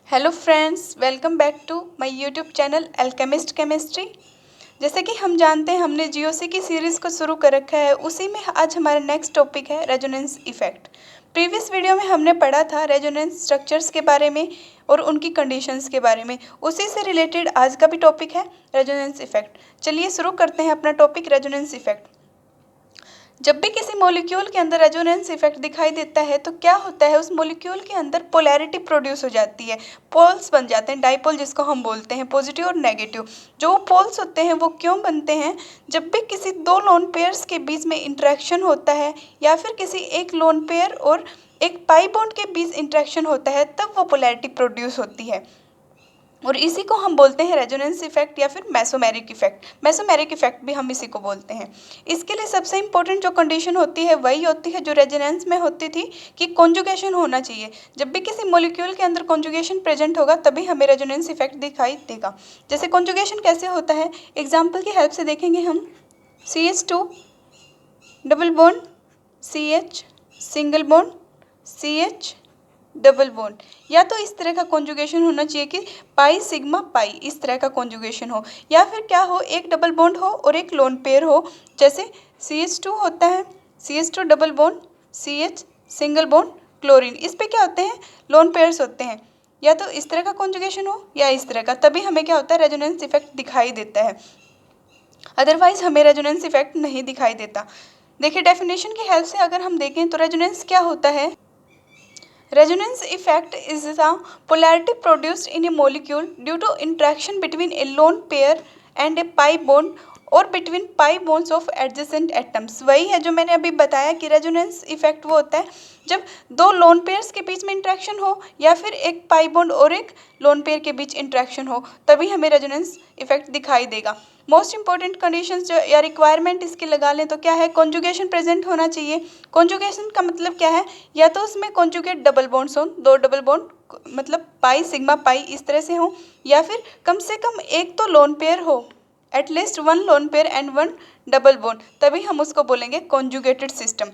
Hello friends, welcome back to my YouTube channel alchemist chemistry. जैसे कि हम जानते हैं, हमने जीओसी की सीरीज़ को शुरू कर रखा है। उसी में आज हमारा नेक्स्ट टॉपिक है रेजोनेंस इफ़ेक्ट। प्रीवियस वीडियो में हमने पढ़ा था रेजोनेंस स्ट्रक्चर्स के बारे में और उनकी कंडीशंस के बारे में। उसी से रिलेटेड आज का भी टॉपिक है रेजोनेंस इफ़ेक्ट। चलिए शुरू करते हैं अपना टॉपिक रेजोनेंस इफ़ेक्ट। जब भी किसी मॉलिक्यूल के अंदर रेजोनेंस इफेक्ट दिखाई देता है तो क्या होता है, उस मॉलिक्यूल के अंदर पोलैरिटी प्रोड्यूस हो जाती है, पोल्स बन जाते हैं, डाइपोल जिसको हम बोलते हैं, पॉजिटिव और नेगेटिव। जो पोल्स होते हैं वो क्यों बनते हैं? जब भी किसी दो लोन पेयर्स के बीच में इंटरेक्शन होता है या फिर किसी एक लोन पेयर और एक पाई बॉन्ड के बीच इंटरेक्शन होता है, तब वो पोलैरिटी प्रोड्यूस होती है और इसी को हम बोलते हैं रेजोनेंस इफेक्ट या फिर मेसोमेरिक इफेक्ट। मेसोमेरिक इफेक्ट भी हम इसी को बोलते हैं। इसके लिए सबसे इंपॉर्टेंट जो कंडीशन होती है वही होती है जो रेजोनेंस में होती थी कि कॉन्जुगेशन होना चाहिए। जब भी किसी मॉलिक्यूल के अंदर कॉन्जुगेशन प्रेजेंट होगा तभी हमें रेजोनेंस इफेक्ट दिखाई देगा। जैसे कॉन्जुगेशन कैसे होता है, एग्जाम्पल की हेल्प से देखेंगे हम। CH2 double bond CH single bond CH double bond, या तो इस तरह का कॉन्जुगेशन होना चाहिए कि पाई सिग्मा पाई, इस तरह का कॉन्जुगेशन हो, या फिर क्या हो, एक डबल बॉन्ड हो और एक लोन पेयर हो। जैसे CH2 होता है, CH2 double bond CH single bond chlorine, इस पे क्या होते हैं, लोन पेयर्स होते हैं। या तो इस तरह का कॉन्जुगेशन हो या इस तरह का, तभी हमें क्या होता है, रेजोनेंस इफेक्ट दिखाई देता है। अदरवाइज हमें रेजोनेंस इफेक्ट नहीं दिखाई देता। देखिए डेफिनेशन की हेल्प से अगर हम देखें तो रेजोनेंस क्या होता है। Resonance effect is the polarity produced in a molecule due to interaction between a lone pair and a pi bond और between pi bonds of adjacent atoms। वही है जो मैंने अभी बताया कि रेजोनेंस इफेक्ट वो होता है जब दो लोन पेयर्स के बीच में इंट्रैक्शन हो या फिर एक पाई बॉन्ड और एक लोन पेयर के बीच इंट्रैक्शन हो, तभी हमें रेजोनेंस इफेक्ट दिखाई देगा। मोस्ट इंपॉर्टेंट कंडीशंस जो या रिक्वायरमेंट इसके लगा लें तो क्या है, कॉन्जुगेशन प्रेजेंट होना चाहिए। कॉन्जुगेशन का मतलब क्या है, या तो उसमें कॉन्जुगेट डबल बॉन्ड्स हों, दो डबल बॉन्ड मतलब पाई सिग्मा पाई इस तरह से हो, या फिर कम से कम एक तो लोन पेयर हो, at least one lone pair and one double bond, तभी हम उसको बोलेंगे कॉन्जुगेटेड सिस्टम।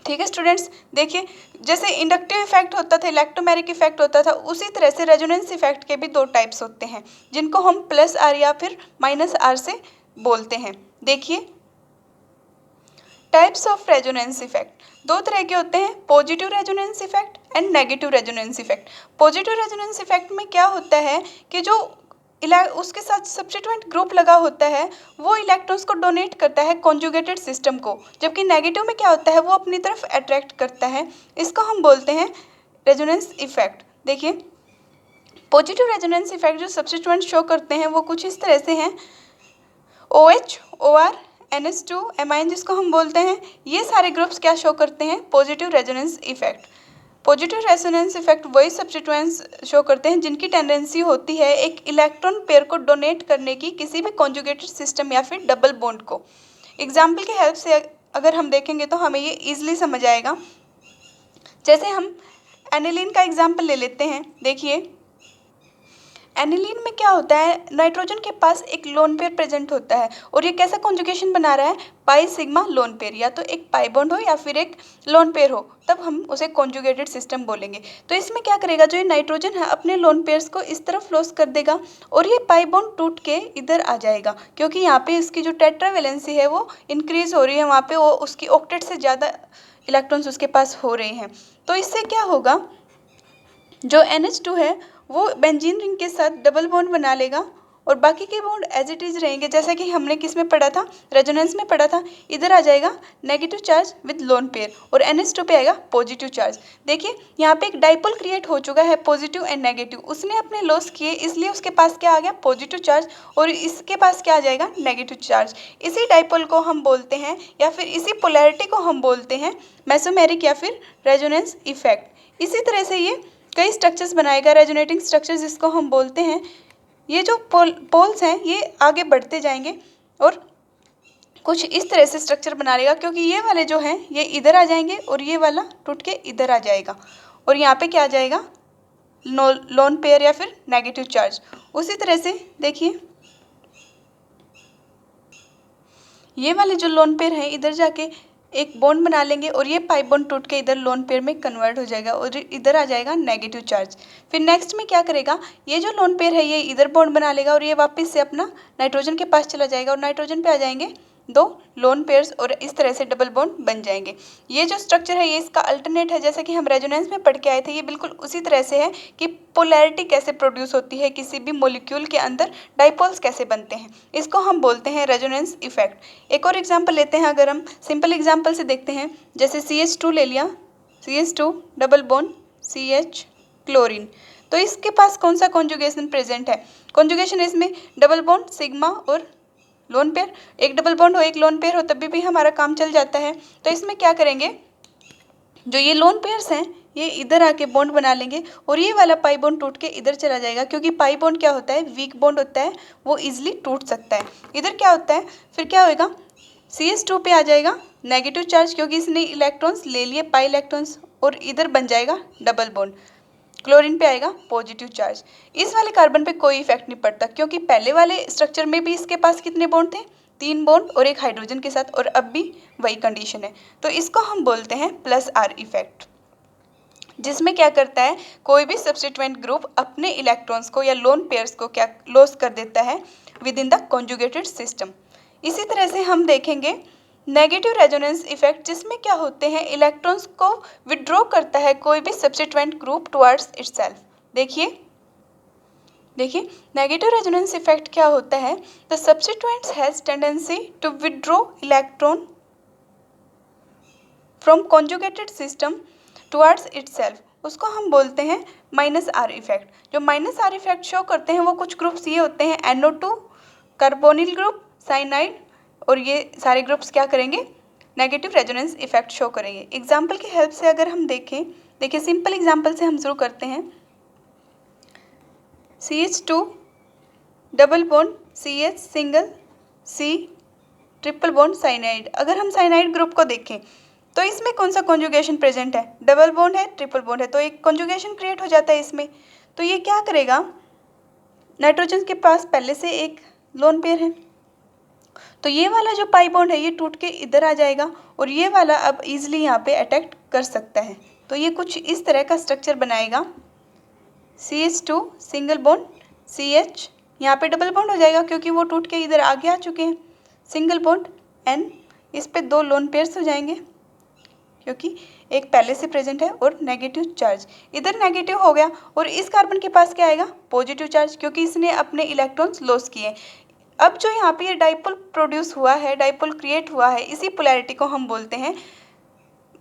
ठीक है स्टूडेंट्स, देखिए जैसे इंडक्टिव इफेक्ट होता था, इलेक्ट्रोमेरिक इफेक्ट होता था, उसी तरह से रेजोनेंस इफेक्ट के भी दो टाइप्स होते हैं जिनको हम +R या फिर -R से बोलते हैं। देखिए टाइप्स ऑफ रेजोनेंस इफेक्ट दो तरह के होते हैं, positive resonance effect and negative resonance effect. Positive resonance effect में क्या होता है कि जो उसके साथ सब्स्टिट्यूएंट ग्रुप लगा होता है वो इलेक्ट्रॉन्स को डोनेट करता है कॉन्जुगेटेड सिस्टम को, जबकि नेगेटिव में क्या होता है, वो अपनी तरफ अट्रैक्ट करता है। इसको हम बोलते हैं रेजोनेंस इफेक्ट। देखिए पॉजिटिव रेजोनेंस इफेक्ट जो सब्स्टिट्यूएंट शो करते हैं वो कुछ इस तरह से हैं। OH OR NH2 एमाइन जिसको हम बोलते हैं, ये सारे ग्रुप्स क्या शो करते हैं, positive resonance effect. Positive resonance effect वही सब्स्टिट्यूएंट्स शो करते हैं जिनकी टेंडेंसी होती है एक इलेक्ट्रॉन पेयर को डोनेट करने की किसी भी कॉन्जुगेटेड सिस्टम या फिर डबल बॉन्ड को। एग्जाम्पल की हेल्प से अगर हम देखेंगे तो हमें ये ईजिली समझ आएगा। जैसे हम एनिलीन का एग्जाम्पल ले लेते हैं। देखिए एनिलीन में क्या होता है, नाइट्रोजन के पास एक लोन पेयर प्रेजेंट होता है और ये कैसा कॉन्जुगेशन बना रहा है, पाई सिग्मा लोन पेयर, या तो एक पाई बॉन्ड हो या फिर एक लोन पेयर हो, तब हम उसे कॉन्जुगेटेड सिस्टम बोलेंगे। तो इसमें क्या करेगा, जो ये नाइट्रोजन है अपने लोन पेयर्स को इस तरफ लॉस कर देगा और ये पाई बॉन्ड टूट के इधर आ जाएगा, क्योंकि यहाँ पे इसकी जो टेट्रा वैलेंसी है वो इंक्रीज हो रही है, वहाँ पे वो उसकी ऑक्टेट से ज़्यादा इलेक्ट्रॉन्स उसके पास हो रहे हैं। तो इससे क्या होगा, जो NH2 है वो बेंजीन रिंग के साथ डबल बॉन्ड बना लेगा और बाकी के बॉन्ड एज इट इज़ रहेंगे, जैसा कि हमने किस में पढ़ा था, रेजोनेंस में पढ़ा था। इधर आ जाएगा negative charge with lone pair और NH2 पे आएगा पॉजिटिव चार्ज। देखिए यहाँ पे एक डाइपोल क्रिएट हो चुका है, पॉजिटिव एंड नेगेटिव, उसने अपने लॉस किए इसलिए उसके पास क्या आ गया, पॉजिटिव चार्ज, और इसके पास क्या आ जाएगा, नेगेटिव चार्ज। इसी डाइपोल को हम बोलते हैं या फिर इसी पोलैरिटी को हम बोलते हैं मेसोमेरिक या फिर रेजोनेंस इफेक्ट। इसी तरह से ये कई स्ट्रक्चर्स बनाएगा, रेजोनेटिंग स्ट्रक्चर्स जिसको हम बोलते हैं। ये जो पोल्स हैं ये आगे बढ़ते जाएंगे और कुछ इस तरह से स्ट्रक्चर बना लेगा, क्योंकि ये वाले जो हैं ये इधर आ जाएंगे और ये वाला टूट के इधर आ जाएगा और यहाँ पे क्या आ जाएगा, लोन पेयर या फिर नेगेटिव चार्ज। उसी तरह से देखिए ये वाले जो लोन पेयर हैं इधर जाके एक बॉन्ड बना लेंगे और ये पाई बॉन्ड टूट के इधर लोन पेयर में कन्वर्ट हो जाएगा और इधर आ जाएगा नेगेटिव चार्ज। फिर नेक्स्ट में क्या करेगा, ये जो लोन पेयर है ये इधर बॉन्ड बना लेगा और ये वापस से अपना नाइट्रोजन के पास चला जाएगा और नाइट्रोजन पे आ जाएंगे दो लोन पेयर्स और इस तरह से डबल बॉन्ड बन जाएंगे। ये जो स्ट्रक्चर है ये इसका अल्टरनेट है, जैसे कि हम रेजोनेंस में पढ़ के आए थे। ये बिल्कुल उसी तरह से है कि पोलैरिटी कैसे प्रोड्यूस होती है किसी भी मॉलिक्यूल के अंदर, डाइपोल्स कैसे बनते हैं, इसको हम बोलते हैं रेजोनेंस इफेक्ट। एक और एग्जांपल लेते हैं, अगर हम सिंपल एग्जांपल से देखते हैं, जैसे CH2 ले लिया, CH2 double bond CH chlorine, तो इसके पास कौन सा कॉन्जुगेशन प्रेजेंट है, कॉन्जुगेशन इसमें डबल बॉन्ड सिग्मा और लोन पेयर, एक डबल बॉन्ड हो एक लोन पेयर हो तभी भी हमारा काम चल जाता है। तो इसमें क्या करेंगे, जो ये लोन पेयर्स हैं ये इधर आके बॉन्ड बना लेंगे और ये वाला पाई बॉन्ड टूट के इधर चला जाएगा, क्योंकि पाई बॉन्ड क्या होता है, वीक बॉन्ड होता है, वो इजिली टूट सकता है। इधर क्या होता है, फिर क्या होएगा, CH2 पे आ जाएगा नेगेटिव चार्ज क्योंकि इसने इलेक्ट्रॉन्स ले लिए पाई इलेक्ट्रॉन्स और इधर बन जाएगा डबल बॉन्ड। क्लोरीन पे आएगा पॉजिटिव चार्ज। इस वाले कार्बन पे कोई इफेक्ट नहीं पड़ता क्योंकि पहले वाले स्ट्रक्चर में भी इसके पास कितने बॉन्ड थे, 3 बॉन्ड और एक हाइड्रोजन के साथ, और अब भी वही कंडीशन है। तो इसको हम बोलते हैं +R इफेक्ट, जिसमें क्या करता है, कोई भी सब्स्टिट्यूएंट ग्रुप अपने इलेक्ट्रॉन्स को या लोन पेयर्स को क्या लॉस कर देता है with in the conjugated system. इसी तरह से हम देखेंगे नेगेटिव रेजोनेंस इफेक्ट, जिसमें क्या होते हैं, इलेक्ट्रॉन्स को विड्रॉ करता है कोई भी सब्स्टिट्यूएंट ग्रुप टुवर्ड्स इटसेल्फ। देखिए नेगेटिव रेजोनेंस इफेक्ट क्या होता है, the substituents has tendency to withdraw electron from conjugated system towards itself, उसको हम बोलते हैं -R इफेक्ट। जो -R इफेक्ट शो करते हैं वो कुछ ग्रुप्स ये होते हैं, NO2 कार्बोनिल ग्रुप, साइनाइड, और ये सारे ग्रुप्स क्या करेंगे, नेगेटिव रेजोनेंस इफेक्ट शो करेंगे। एग्जाम्पल की हेल्प से अगर हम देखें, देखिए सिंपल एग्जाम्पल से हम शुरू करते हैं। CH2 double bond CH single C triple bond cyanide. अगर हम साइनाइड ग्रुप को देखें तो इसमें कौन सा कॉन्जुगेशन प्रेजेंट है, डबल बॉन्ड है, ट्रिपल बॉन्ड है, तो एक कॉन्जुगेशन क्रिएट हो जाता है इसमें। तो ये क्या करेगा, नाइट्रोजन के पास पहले से एक लोन पेयर है, तो ये वाला जो पाई बॉन्ड है ये टूट के इधर आ जाएगा और ये वाला अब इजीली यहाँ पे अटैक कर सकता है। तो ये कुछ इस तरह का स्ट्रक्चर बनाएगा, CH2 सिंगल बॉन्ड CH, यहाँ पे डबल बॉन्ड हो जाएगा क्योंकि वो टूट के इधर आगे आ चुके हैं, सिंगल बॉन्ड N, इस पे 2 लोन पेयर्स हो जाएंगे क्योंकि एक पहले से प्रेजेंट है, और नेगेटिव चार्ज इधर नेगेटिव हो गया और इस कार्बन के पास क्या आएगा, पॉजिटिव चार्ज, क्योंकि इसने अपने इलेक्ट्रॉन्स लॉस किए। अब जो यहाँ पे ये डाइपोल प्रोड्यूस हुआ है, डाइपोल क्रिएट हुआ है, इसी पोलैरिटी को हम बोलते हैं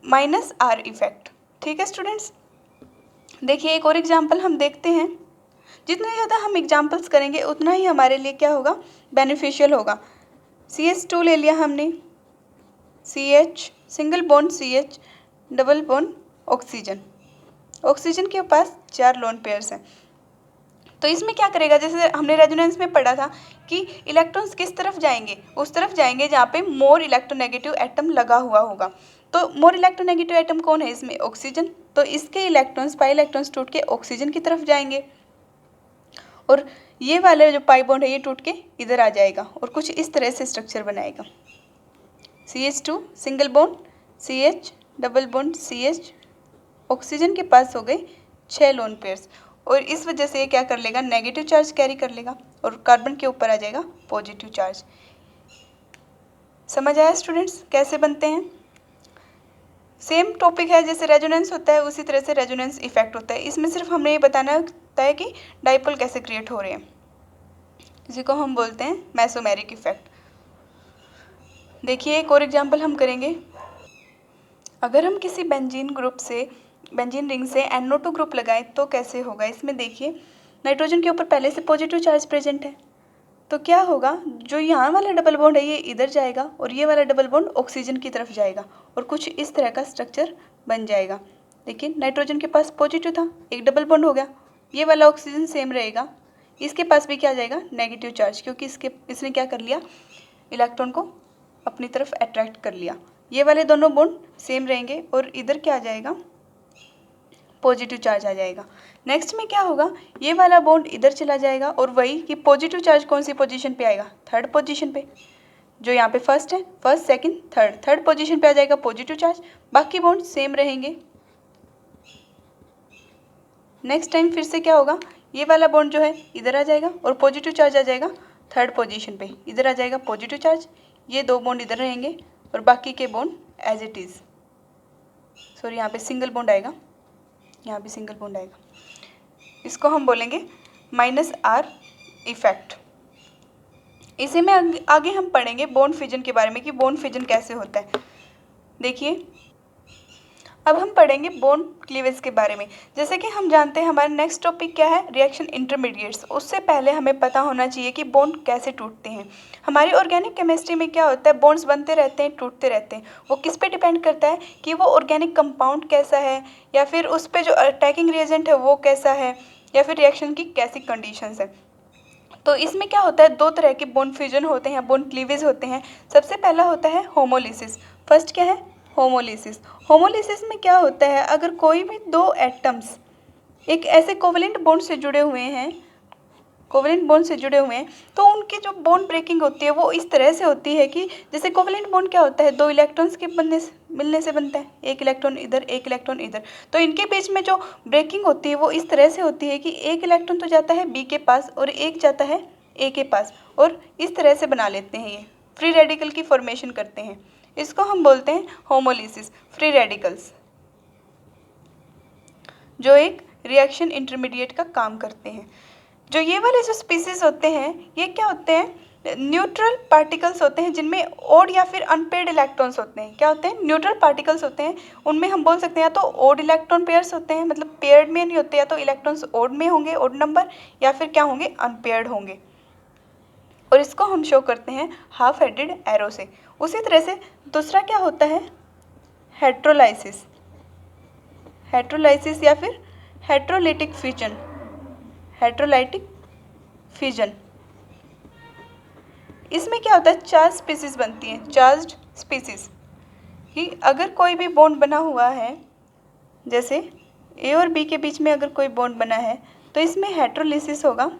-R इफेक्ट। ठीक है स्टूडेंट्स, देखिए एक और एग्जांपल हम देखते हैं। जितने ज़्यादा हम एग्जांपल्स करेंगे उतना ही हमारे लिए क्या होगा, बेनिफिशियल होगा। CH2 ले लिया हमने, CH single bond CH double bond oxygen, oxygen के पास 4 लोन पेयर्स हैं। तो इसमें क्या करेगा, जैसे हमने रेजोनेंस में पढ़ा था कि इलेक्ट्रॉन्स किस तरफ जाएंगे, उस तरफ जाएंगे जहाँ पे मोर इलेक्ट्रोनेगेटिव एटम लगा हुआ होगा। तो मोर इलेक्ट्रोनेगेटिव एटम कौन है इसमें, ऑक्सीजन, तो इसके इलेक्ट्रॉन्स पाई इलेक्ट्रॉन्स टूट के ऑक्सीजन की तरफ जाएंगे और ये वाला जो पाई बॉन्ड है ये टूट के इधर आ जाएगा और कुछ इस तरह से स्ट्रक्चर बनाएगा। CH2 single bond CH double bond CH, oxygen के पास हो गए 6 लोन पेयर्स और इस वजह से ये क्या कर लेगा, नेगेटिव चार्ज कैरी कर लेगा और कार्बन के ऊपर आ जाएगा पॉजिटिव चार्ज। समझ आया स्टूडेंट्स कैसे बनते हैं? सेम टॉपिक है, जैसे रेजोनेंस होता है उसी तरह से रेजोनेंस इफेक्ट होता है। इसमें सिर्फ हमने ये बताना होता है कि डाइपोल कैसे क्रिएट हो रहे हैं, इसी को हम बोलते हैं मेसोमेरिक इफेक्ट। देखिए एक और एग्जांपल हम करेंगे। अगर हम किसी बेंजीन ग्रुप से, बेंजीन रिंग से NO2 ग्रुप लगाएं तो कैसे होगा। इसमें देखिए नाइट्रोजन के ऊपर पहले से पॉजिटिव चार्ज प्रेजेंट है, तो क्या होगा, जो यहाँ वाला डबल बॉन्ड है ये इधर जाएगा और ये वाला डबल बॉन्ड ऑक्सीजन की तरफ जाएगा और कुछ इस तरह का स्ट्रक्चर बन जाएगा। देखिए नाइट्रोजन के पास पॉजिटिव था, एक डबल बॉन्ड हो गया, ये वाला ऑक्सीजन सेम रहेगा, इसके पास भी क्या जाएगा, नेगेटिव चार्ज, क्योंकि इसने क्या कर लिया, इलेक्ट्रॉन को अपनी तरफ अट्रैक्ट कर लिया। ये वाले दोनों बॉन्ड सेम रहेंगे और इधर क्या आ जाएगा, पॉजिटिव चार्ज आ जाएगा। नेक्स्ट में क्या होगा, ये वाला बॉन्ड इधर चला जाएगा और वही कि पॉजिटिव चार्ज कौन सी पोजीशन पे आएगा, 3rd पोजीशन पे। जो यहाँ पे फर्स्ट है, फर्स्ट सेकंड थर्ड पोजीशन पे आ जाएगा पॉजिटिव चार्ज, बाकी बॉन्ड सेम रहेंगे। नेक्स्ट टाइम फिर से क्या होगा, ये वाला बॉन्ड जो है इधर आ जाएगा और पॉजिटिव चार्ज आ जाएगा थर्ड पोजीशन पे, इधर आ जाएगा पॉजिटिव चार्ज, ये दो बॉन्ड इधर रहेंगे और बाकी के bond as it is, sorry यहाँ पे सिंगल बॉन्ड आएगा, यहाँ पे सिंगल बॉन्ड आएगा। इसको हम बोलेंगे -R इफेक्ट। इसी में आगे हम पढ़ेंगे बॉन्ड फिजन के बारे में कि बॉन्ड फिजन कैसे होता है। देखिए अब हम पढ़ेंगे बॉन्ड क्लीवेज के बारे में। जैसे कि हम जानते हैं हमारा नेक्स्ट टॉपिक क्या है, रिएक्शन इंटरमीडिएट्स। उससे पहले हमें पता होना चाहिए कि बॉन्ड कैसे टूटते हैं। हमारी ऑर्गेनिक केमिस्ट्री में क्या होता है, बॉन्ड्स बनते रहते हैं, टूटते रहते हैं। वो किस पे डिपेंड करता है कि वो ऑर्गेनिक कंपाउंड कैसा है, या फिर उस पर जो अटैकिंग रिएजेंट है वो कैसा है, या फिर रिएक्शन की कैसी कंडीशंस है। तो इसमें क्या होता है, दो तरह के बॉन्ड फ्यूजन होते हैं, बॉन्ड क्लीवेज होते हैं। सबसे पहला होता है होमोलिसिस। फर्स्ट क्या है, होमोलिसिस। होमोलिसिस में क्या होता है, अगर कोई भी दो एटम्स एक ऐसे कोवेलेंट बॉन्ड से जुड़े हुए हैं, कोवेलेंट बॉन्ड से जुड़े हुए हैं, तो उनकी जो बॉन्ड ब्रेकिंग होती है वो इस तरह से होती है कि जैसे कोवेलेंट बॉन्ड क्या होता है, दो इलेक्ट्रॉन्स के मिलने से बनता है, एक इलेक्ट्रॉन इधर एक इलेक्ट्रॉन इधर। तो इनके बीच में जो ब्रेकिंग होती है वो इस तरह से होती है कि एक इलेक्ट्रॉन तो जाता है बी के पास और एक जाता है ए के पास, और इस तरह से बना लेते हैं, ये फ्री रेडिकल की फॉर्मेशन करते हैं। इसको हम बोलते हैं होमोलिसिस, फ्री रेडिकल्स, जो एक रिएक्शन इंटरमीडिएट का काम करते हैं। जो ये वाले जो स्पीसीज होते हैं ये क्या होते हैं, न्यूट्रल पार्टिकल्स होते हैं जिनमें ओड या फिर अनपेयर्ड इलेक्ट्रॉन्स होते हैं। क्या होते हैं, न्यूट्रल पार्टिकल्स होते हैं, उनमें हम बोल सकते हैं या तो ओड इलेक्ट्रॉन पेयर्स होते हैं, मतलब पेयर्ड में नहीं होते, या तो इलेक्ट्रॉन्स ओड में होंगे, ओड नंबर, या फिर क्या होंगे, अनपेयर्ड होंगे। और इसको हम शो करते हैं हाफ हेडेड एरो से। उसी तरह से दूसरा क्या होता है, हेट्रोलाइसिस, हेट्रोलाइसिस या फिर हेट्रोलिटिक फ्यूजन, हेट्रोलाइटिक फ्यूजन। इसमें क्या होता है, चार्ज स्पीसीज बनती हैं, चार्ज्ड स्पीसीज, कि अगर कोई भी बॉन्ड बना हुआ है, जैसे ए और बी के बीच में अगर कोई बॉन्ड बना है तो इसमें हेट्रोलिसिस होगा,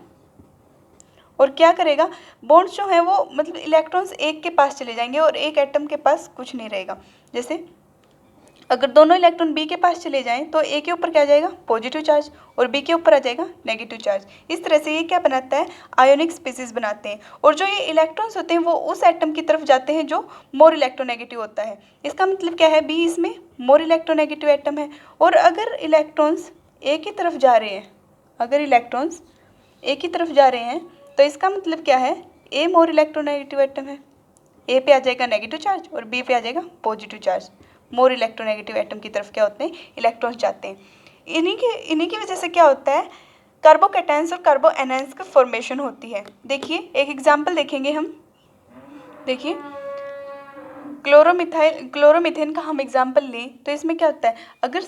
और क्या करेगा, बॉन्ड्स जो है वो मतलब इलेक्ट्रॉन्स एक के पास चले जाएंगे और एक एटम के पास कुछ नहीं रहेगा। जैसे अगर दोनों इलेक्ट्रॉन बी के पास चले जाएं तो ए के ऊपर क्या आ जाएगा, पॉजिटिव चार्ज, और बी के ऊपर आ जाएगा नेगेटिव चार्ज। इस तरह से ये क्या बनाता है, आयोनिक स्पीसीज बनाते हैं। और जो ये इलेक्ट्रॉन्स होते हैं वो उस एटम की तरफ जाते हैं जो मोर इलेक्ट्रोनेगेटिव होता है। इसका मतलब क्या है, बी इसमें मोर इलेक्ट्रोनेगेटिव एटम है। और अगर इलेक्ट्रॉन्स ए की तरफ जा रहे हैं, अगर इलेक्ट्रॉन्स ए की तरफ जा रहे हैं तो इसका मतलब क्या है, ए मोर इलेक्ट्रोनेगेटिव एटम है, ए पे आ जाएगा नेगेटिव चार्ज और बी पे आ जाएगा positive charge. More electronegative atom की तरफ क्या होते हैं, इलेक्ट्रॉन्स जाते हैं। इन्हीं की वजह से क्या होता है, कार्बोकैटायंस और कार्बो एनायंस का फॉर्मेशन होती है। देखिए एक एग्जांपल देखेंगे हम, देखिए क्लोरोमीथेन का हम एग्जांपल लें तो इसमें क्या होता है, अगर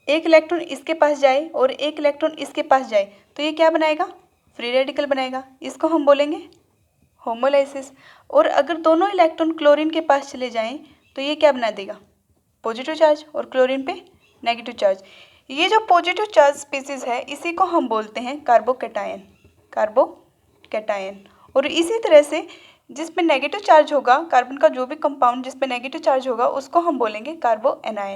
एक इलेक्ट्रॉन इसके पास जाए और एक इलेक्ट्रॉन इसके पास जाए तो ये क्या बनाएगा, फ्री रेडिकल बनाएगा। इसको हम बोलेंगे होमोलाइसिस। और अगर दोनों इलेक्ट्रॉन क्लोरीन के पास चले जाएं तो ये क्या बना देगा, पॉजिटिव चार्ज, और क्लोरीन पे नेगेटिव चार्ज। ये जो पॉजिटिव चार्ज स्पीसीज है इसी को हम बोलते हैं कार्बोकैटायन, कार्बोकैटायन। और इसी तरह से जिस पे नेगेटिव चार्ज होगा, कार्बन का जो भी कंपाउंड जिस पे नेगेटिव चार्ज होगा उसको हम बोलेंगे कार्बो एनायन।